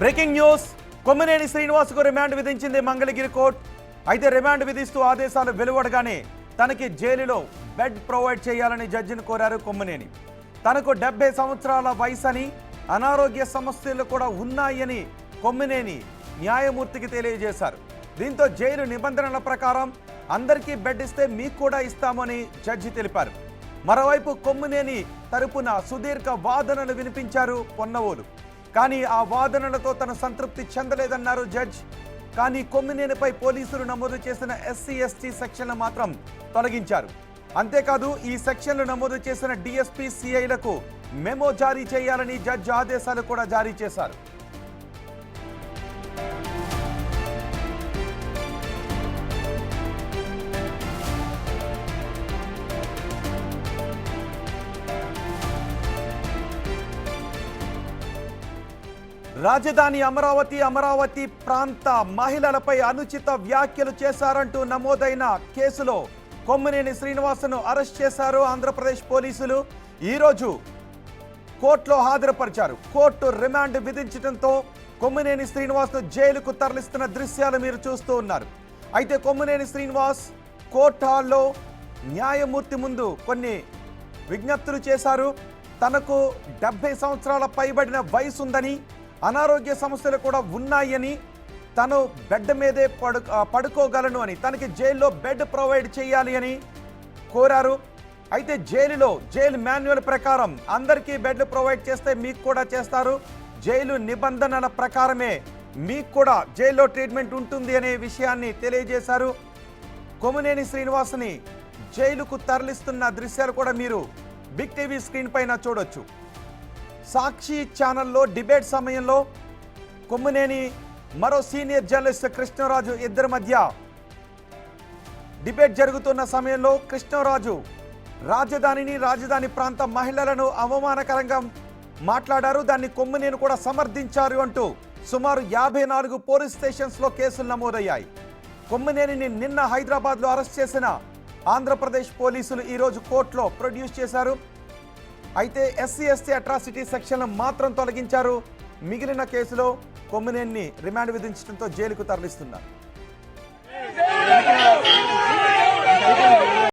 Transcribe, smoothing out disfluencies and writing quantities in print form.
Breaking news. Kommineni శ్రీనివాస్కు remand విధించింది Mangalagiri court. అయితే రిమాండ్ విధిస్తూ ఆదేశాలు వెలువడగానే తనకి జైలులో బెడ్ ప్రొవైడ్ చేయాలని జడ్జిని కోరారు కొమ్మినేని. తనకు 70 సంవత్సరాల వయసని, అనారోగ్య సమస్యలు కూడా ఉన్నాయని కొమ్మినేని న్యాయమూర్తికి తెలియజేశారు. దీంతో జైలు నిబంధనల ప్రకారం అందరికీ బెడ్ ఇస్తే మీకు కూడా ఇస్తామని జడ్జి తెలిపారు. మరోవైపు కొమ్మినేని తరపున సుదీర్ఘ వాదనలు వినిపించారు పొన్నవోలు. కానీ ఆ వాదనలతో తను సంతృప్తి చెందలేదన్నారు జడ్జ్. కానీ కొమ్మినేనిపై పోలీసులు నమోదు చేసిన SC/ST సెక్షన్లు మాత్రం తొలగించారు. అంతేకాదు ఈ సెక్షన్లు నమోదు చేసిన DSP, CIలకు మెమో జారీ చేయాలని జడ్జి ఆదేశాలు కూడా జారీ చేశారు. రాజధాని అమరావతి ప్రాంత మహిళలపై అనుచిత వ్యాఖ్యలు చేశారంటూ నమోదైన కేసులో కొమ్మినేని శ్రీనివాస్ను అరెస్ట్ చేశారు ఆంధ్రప్రదేశ్ పోలీసులు. ఈరోజు కోర్టులో హాజరుపరిచారు. కోర్టు రిమాండ్ విధించడంతో కొమ్మినేని శ్రీనివాస్ను జైలుకు తరలిస్తున్న దృశ్యాలు మీరు చూస్తూ ఉన్నారు. అయితే కొమ్మినేని శ్రీనివాస్ కోర్టు హాల్లో న్యాయమూర్తి ముందు కొన్ని విజ్ఞప్తులు చేశారు. తనకు 70 సంవత్సరాల పైబడిన వయసు ఉందని, అనారోగ్య సమస్యలు కూడా ఉన్నాయని, తను బెడ్ మీదే పడుకోగలను అని, తనకి జైల్లో బెడ్ ప్రొవైడ్ చేయాలి అని కోరారు. అయితే జైలు మాన్యువల్ ప్రకారం అందరికీ బెడ్ ప్రొవైడ్ చేస్తే మీకు కూడా చేస్తారు, జైలు నిబంధనల ప్రకారమే మీకు కూడా జైల్లో ట్రీట్మెంట్ ఉంటుంది అనే విషయాన్ని తెలియజేశారు. కొమ్మినేని శ్రీనివాస్ని జైలుకు తరలిస్తున్న దృశ్యాలు కూడా మీరు బిగ్ టీవీ స్క్రీన్ పైన చూడొచ్చు. సాక్షి ఛానల్లో డిబేట్ సమయంలో కొమ్మినేని మరో సీనియర్ జర్నలిస్ట్ కృష్ణరాజు ఇద్దరి మధ్య డిబేట్ జరుగుతున్న సమయంలో కృష్ణరాజు రాజధాని ప్రాంత మహిళలను అవమానకరంగా మాట్లాడారు. దాన్ని కొమ్మినేని కూడా సమర్థించారు అంటూ సుమారు 54 పోలీస్ స్టేషన్స్లో కేసులు నమోదయ్యాయి. కొమ్మినేనిని నిన్న హైదరాబాద్లో అరెస్ట్ చేసిన ఆంధ్రప్రదేశ్ పోలీసులు ఈరోజు కోర్టులో ప్రొడ్యూస్ చేశారు. అయితే SC/ST అట్రాసిటీ సెక్షన్లు మాత్రం తొలగించారు. మిగిలిన కేసులో కొమ్మినేనిని రిమాండ్ విధించడంతో జైలుకు తరలిస్తున్నారు.